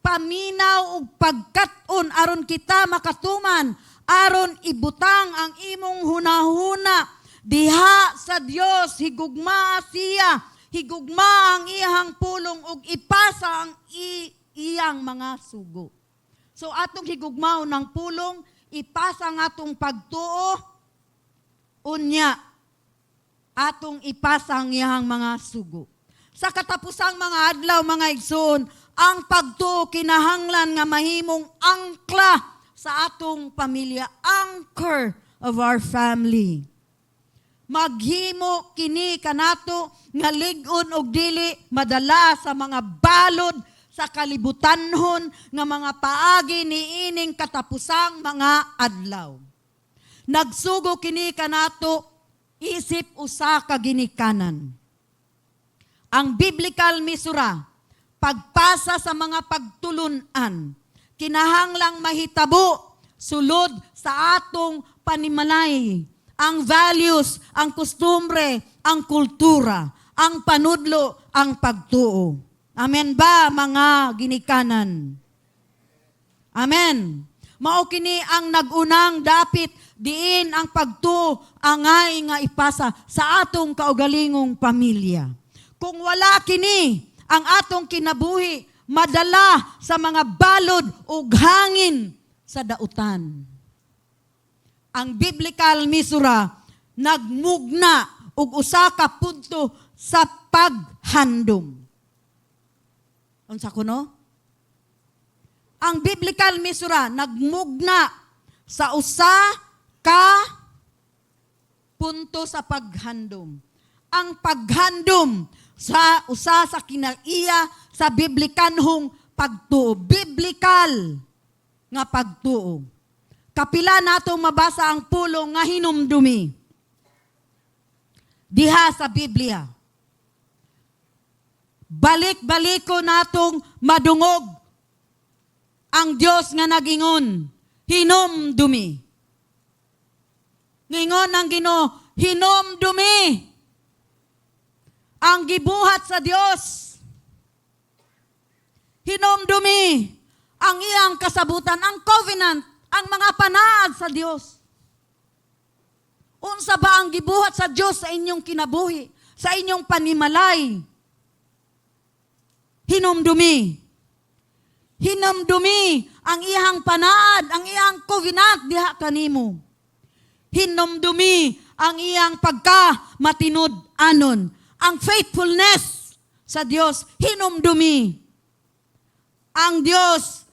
Paminaw og pagkat-on aron kita makatuman, aron ibutang ang imong hunahuna diha sa Dios, higugma siya, higugma ang iyang pulong ug ipasa ang iyang mga sugo. So atong higugmaw ng pulong, ipasa ang atong pagtuo, unya atong ipasa ang iyang mga sugo. Sa katapusang mga adlaw, mga igsoon, ang pagtuo kinahanglan nga mahimong angkla sa atong pamilya, anchor of our family. maghimo kini kanato nga lig-on og dili madala sa mga balod sa kalibutanhon nga mga paagi niining katapusang mga adlaw. Nagsugo kini kanato isip usa ka ginikanan. Ang biblical misura, pagpasa sa mga pagtulunan, kinahanglang mahitabo sulod sa atong panimalay, ang values, ang kustumbre, ang kultura, ang panudlo, ang pagtuo. Amen ba, mga ginikanan? Amen. Mao kini ang nagunang dapit diin ang pagtuo angay nga ipasa sa atong kaugalingong pamilya. Kung wala kini, ang atong kinabuhi madala sa mga balod ug hangin sa dautan. Ang biblical misura nagmugna og usa ka punto sa paghandom. Unsa kuno? Ang biblical misura nagmugna sa usa ka punto sa paghandom. Ang paghandom sa usa sa kinaiya sa biblikanhong pagtuo. Biblical nga pagtuo. Kapila natong mabasa ang pulong nga hinumdumi diha sa Biblia. Balik-baliko natong madungog ang Dios nga nagingon, hinumdumi. Ngingon ang Ginoo, hinumdumi ang gibuhat sa Dios. Hinumdumi ang iyang kasabutan, ang covenant, ang mga panaad sa Dios. Unsa ba ang gibuhat sa Dios sa inyong kinabuhi, sa inyong panimalay? Hinumdumi. Hinumdumi ang iyang panaad, ang iyang covenant diha kanimo. Hinumdumi ang iyang pagka-matinod-anon. Ang faithfulness sa Dios, hinumdumi. Ang Dios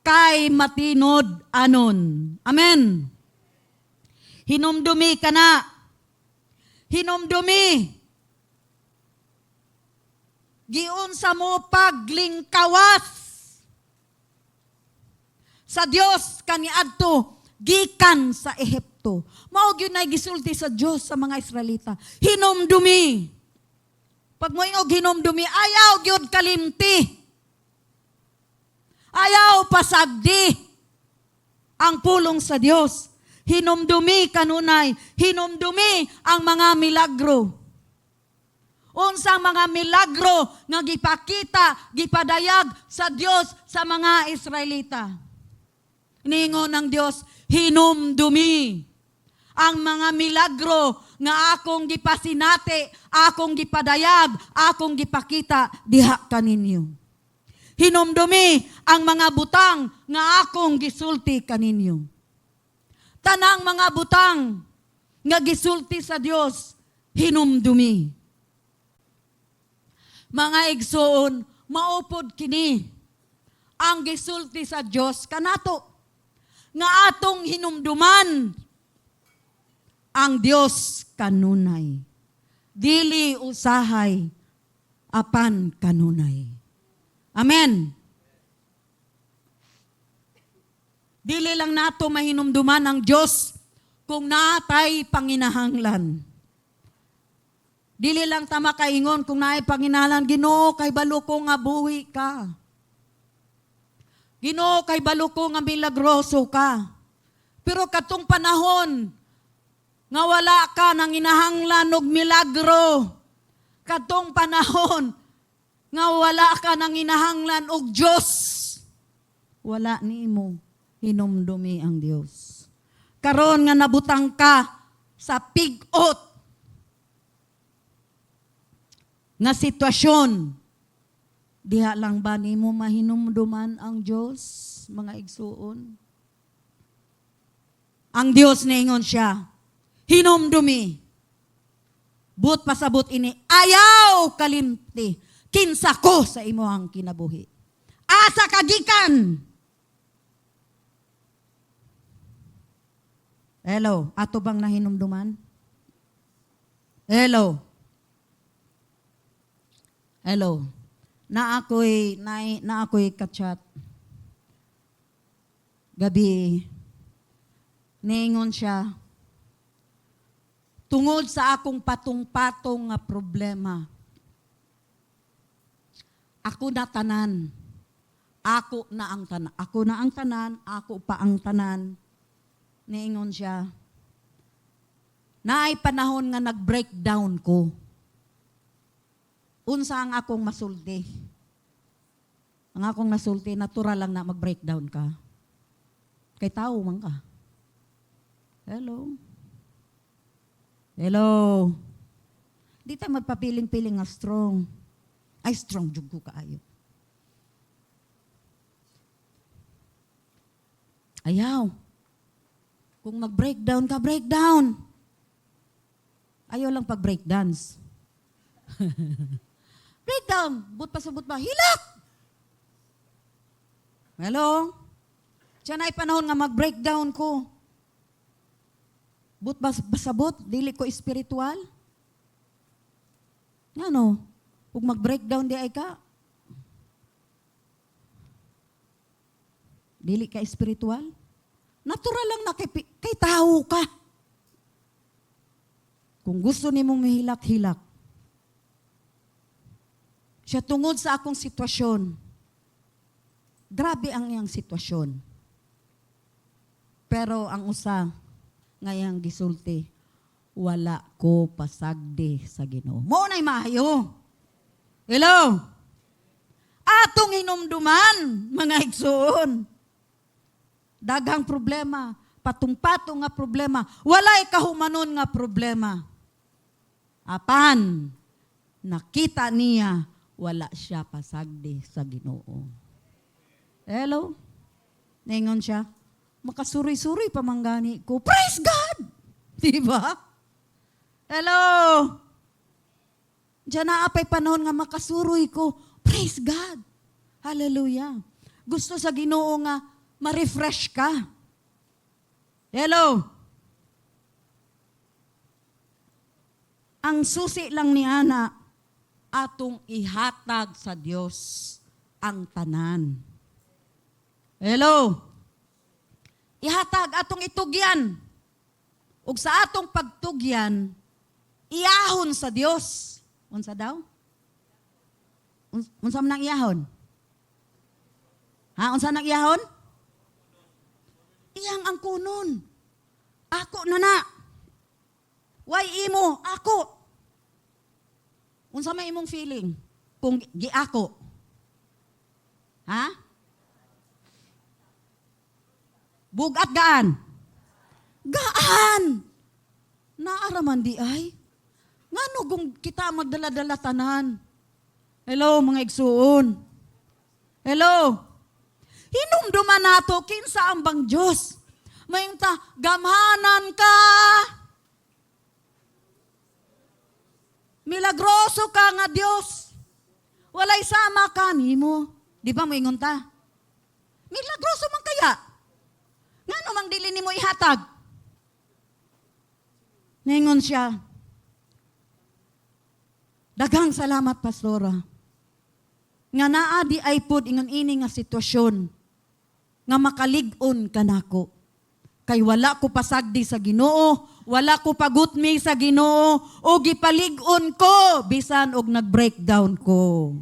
kay matinod-anon. Amen. Hinumdumi ka na. Hinumdumi. Giunsa mo paglingkawas sa Dios kaniadto gikan sa Ehipto. Mao gyud nay gisulti sa Dios sa mga Israelita. Hinumdumi. Pag mo ingog hinumdumi, ayaw gyud kalimti. Ayaw pasagdi ang pulong sa Dios. Hinumdumi kanunay, hinumdumi ang mga milagro. Unsang mga milagro nga gipakita, gipadayag sa Dios sa mga Israelita. Ningon ng Dios, hinumdumi ang mga milagro nga akong gipasinati, akong gipadayag, akong gipakita diha kaninyo. Hinumdumi ang mga butang nga akong gisulti kaninyo. Tanang mga butang nga gisulti sa Dios, hinumdumi. Mga igsoon, maupod kini ang gisulti sa Dios kanato nga atong hinumduman ang Dios kanunay. Dili usahay apan kanunay. Amen. Dili lang nato mahinumduman ang Dios kung natay panginahanglan. Dili lang ta makaingon kung naay panginahanglan, Ginoo kay balo ko nga buhi ka. Ginoo kay balo ko nga milagroso ka. Pero katong panahon nga wala ka nang inahanglan og milagro. Katong panahon nga wala ka nang inahanglan og Dios. Wala nimo hinumdumi ang Dios. Karon nga nabutang ka sa pigot nga sitwasyon, diha lang ba nimo mahinumduman ang Dios, mga igsuon? Ang Dios niingon siya, hinumdumi. But pasabot ini, ayaw kalimti, kinsa ko sa imuhang kinabuhi. Asa kagikan. Hello, ato bang nahinumduman? Hello. Hello. Na ako'y kachat. Gabi. Niingon siya. Tungod sa akong patong-patong nga problema. Ako na tanan. Ako na ang tanan. Ako na ang tanan. Ako pa ang tanan. Niingon siya. Naay panahon nga nag-breakdown ko. Unsa ang akong masulti? Ang akong masulti, natural lang na mag-breakdown ka. Kay tao man ka. Hello? Hello? Di tayo magpapiling-piling nga strong. Ay, strong jud ko kaayo. Ayaw. Kung mag-breakdown ka, breakdown. Ayaw lang pag-breakdance. Breakdown. But pa. Hilak! Hello? Diyan ay panahon nga mag-breakdown ko. But basabot, dili ko espiritual. Ano? Kung mag-breakdown di ay ka, dili ka espiritual. Natural lang na kay tao ka. Kung gusto ni mong mahilak-hilak, siya tungod sa akong sitwasyon. Grabe ang iyang sitwasyon. Pero ang usa, ngayang gisulti, wala ko pasagdi sa Ginoo. Mo na'y maayo. Hello? Atong hinumduman, mga igsoon. Daghang problema, patong-patong nga problema, walay kahumanon nga problema. Apan, nakita niya, wala siya pasagdi sa Ginoo. Hello? Ningon siya, makasuri-suri pamanggani ko. Praise God! Diba? Hello? Diyan na apay panahon nga makasuroy ko. Praise God! Hallelujah! Gusto sa Ginoo nga ma-refresh ka. Hello? Ang susi lang ni Ana, atong ihatag sa Dios ang tanan. Hello? Ihatag atong itugyan. Ug sa atong pagtugyan, iyahon sa Dios. Unsa daw? Unsa man ang iyahon? Ha? Unsa nang iyahon? Iyang ang kunon. Ako na. Why imo? Ako. Unsa may imong feeling kung giako? Ha? Bugat gaan. Gaan. Naaraman di ay. Ngano kung kita magdala-dala tanan? Hello mga igsuon. Hello. Hinumduman nato kinsa ang bang Dios. Mayong ta gamhanan ka. Milagroso ka nga Dios. Walay sama ka nimo. Di ba moingon ta? Milagroso man kaya. Ngano mang dili nimo ihatag? Ningon siya. Daghang salamat pastora. Nga naa di ay pud ingon ini nga sitwasyon nga makalig-on kanako. Kay wala ko pasagdi sa Ginoo, wala ko pagutmi sa Ginoo, o gipalig-on ko bisan og nag-breakdown ko.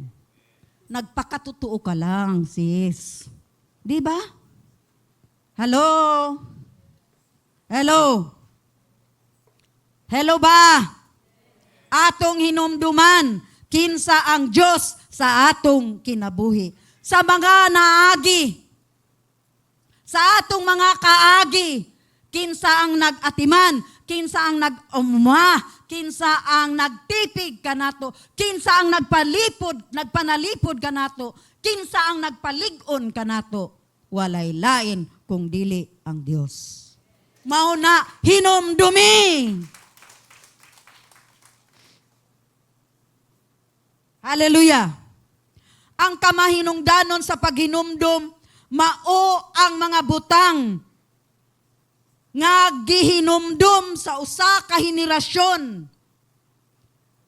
Nagpakatutuo ka lang, sis. Di ba? Hello? Hello? Hello ba? Atong hinumduman, kinsa ang Diyos sa atong kinabuhi. Sa mga naagi, sa atong mga kaagi, kinsa ang nag-atiman, kinsa ang nag-umma, kinsa ang nagtipig kanato, kinsa ang nagpanalipod kanato, kinsa ang nagpalig-on kanato, walay lain kung dili ang Dios. Mao na hinumdumi. Hallelujah. Ang kamahinungdanon sa paghinumdum, mao ang mga butang nga gihinumdum sa usa ka henerasyon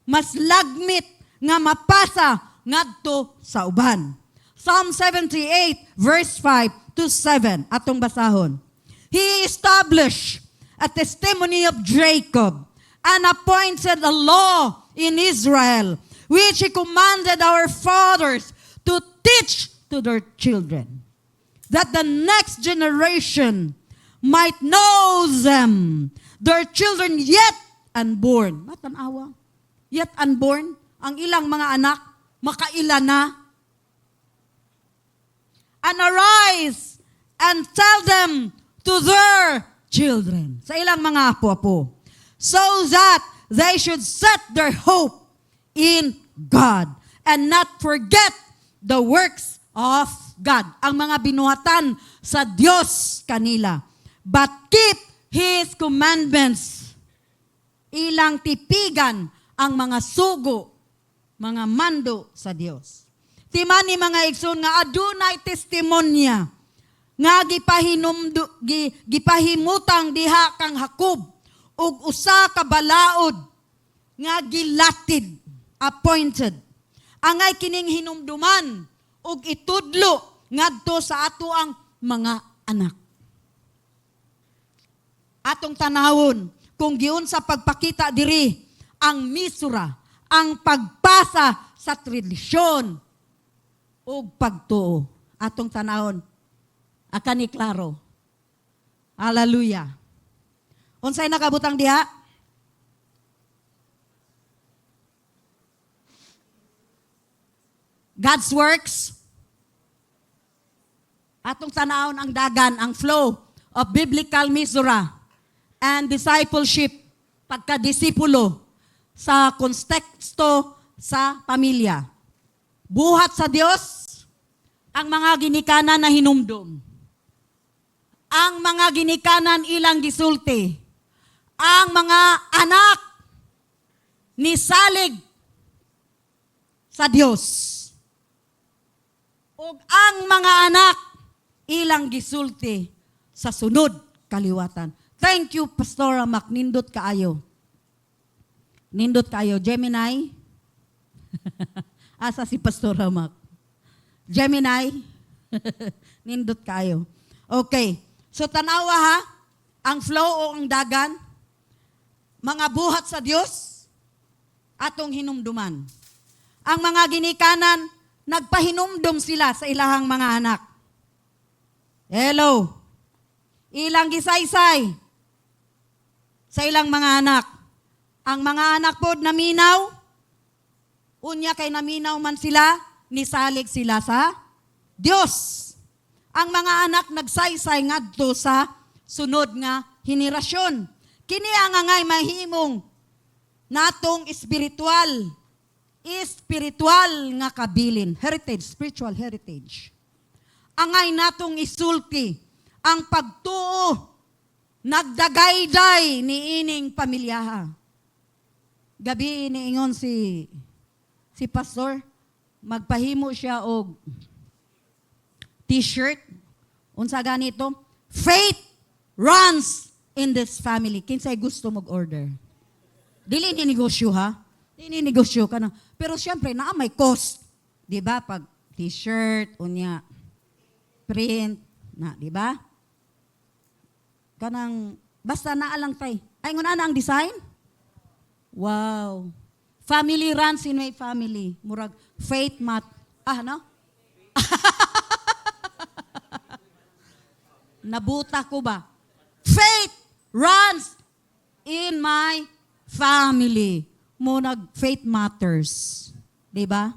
mas lagmit nga mapasa ngadto sa uban. Psalm 78 verse 5 to 7 atong basahon. He established a testimony of Jacob and appointed a law in Israel, which he commanded our fathers to teach to their children, that the next generation might know them, their children yet unborn. Matanawa. Yet unborn. Ang ilang mga anak, makaila na. And arise and tell them to their children. Sa ilang mga apo-apo. So that they should set their hope in God and not forget the works of God. Ang mga binuhatan sa Diyos kanila. But keep His commandments. Ilang tipigan ang mga sugo, mga mando sa Diyos. Timani mga igsoon nga adunay testimonya nga gipahimutang diha kang Hakob ug usa ka balaod nga gilatid, appointed. Angay kining hinumduman ug itudlo ngadto sa ato ang mga anak. Atong tanawon kung giun sa pagpakita diri ang misura, ang pagpasa sa tradisyon o pagtuo. Atong tanawon, akani klaro. Hallelujah. Unsay nakabutang diha? God's works. Atong tanawon ang dagan, ang flow of biblical misura and discipleship, pagkadisipulo sa konteksto sa pamilya. Buhat sa Diyos, ang mga ginikanan na hinumdum. Ang mga ginikanan ilang gisulti. Ang mga anak ni salig sa Diyos. Ug ang mga anak ilang gisulti sa sunod kaliwatan. Thank you, Pastora Mac. Nindot kaayo. Nindot kayo. Gemini? Asa si Pastora Mac? Gemini? Nindot kayo. Okay. So tanawa ha, ang flow o ang dagan, mga buhat sa Diyos, atong hinumduman. Ang mga ginikanan, nagpahinumdum sila sa ilahang mga anak. Hello. Ilang gisaysay sa ilang mga anak. Ang mga anak pod naminaw, unya kay naminaw man sila, nisalig sila sa Diyos. Ang mga anak nagsaysay ngadto sa sunod nga henerasyon. Kini ang angay mahimong natong spiritual nga kabilin, heritage, spiritual heritage. Angay natong isulti ang pagtuo nagdagayday ni ining pamilyaha. Gabi iniingon si pastor, magpahimo siya og t-shirt. Unsa ganito? Faith runs in this family. Kinsay gusto mag-order? Dili ni negosyo ha? Dili ni negosyo ka na. Pero siyempre, naa may cost. Di ba? Pag t-shirt, unya, print, na, di ba? Kanang, basta naalang tay. Ay, nguna na ang design? Wow. Family runs in my family. Murag, faith mat. No? Nabuta ko ba? Faith runs in my family. Munag, faith matters. Diba?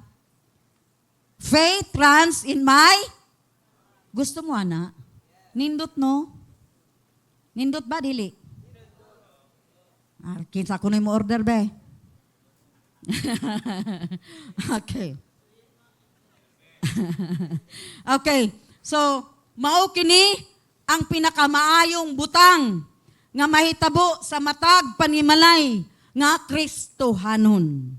Faith runs in my... Gusto mo, ana? Nindot, no? Nindot ba, dili? Kinsa ko na mo order, be? Okay. Okay. So, mao kini ang pinakamaayong butang nga mahitabo sa matag panimalay nga Kristohanon.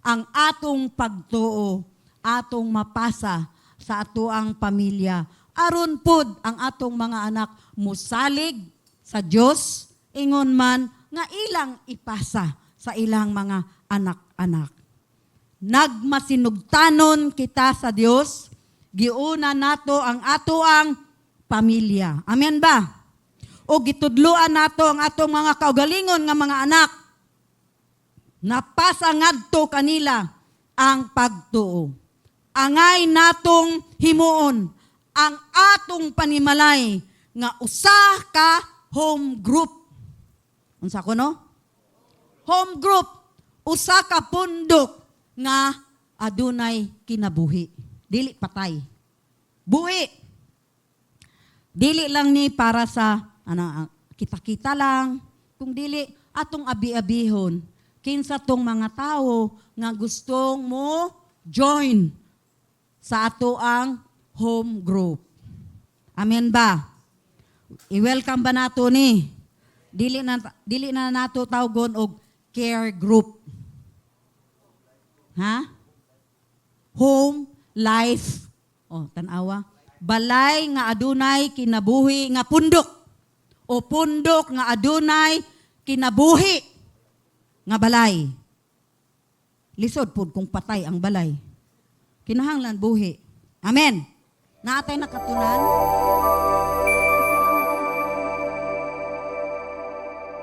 Ang atong pagtuo, atong mapasa sa atoang pamilya. Aron pod ang atong mga anak musalig sa Dios ingon man nga ilang ipasa sa ilang mga anak anak. Nagmasinugtanon kita sa Dios, giuna nato ang ato ang pamilya. Amen ba? O gitudluan nato ang atong mga kaugalingon nga mga anak. Napasangadto kanila ang pagtuo. Angay natong himuon ang atong panimalay nga usa ka home group. Unsa ko no? Home group, usa ka pundok nga adunay kinabuhi. Dili patay. Buhi. Dili lang ni para sa kita-kita lang, kung dili atong abi-abihon kinsa tong mga tao nga gustong mo join sa ato ang home group. Amen ba? I-welcome ba nato ni? Dili na nato tawgon og care group. Ha? Home life. Oh, tanawa. Balay nga adunay kinabuhi nga pundok. O pundok nga adunay kinabuhi nga balay. Lisod pud kung patay ang balay. Kinahanglan buhi. Amen. Naatay nakatunan.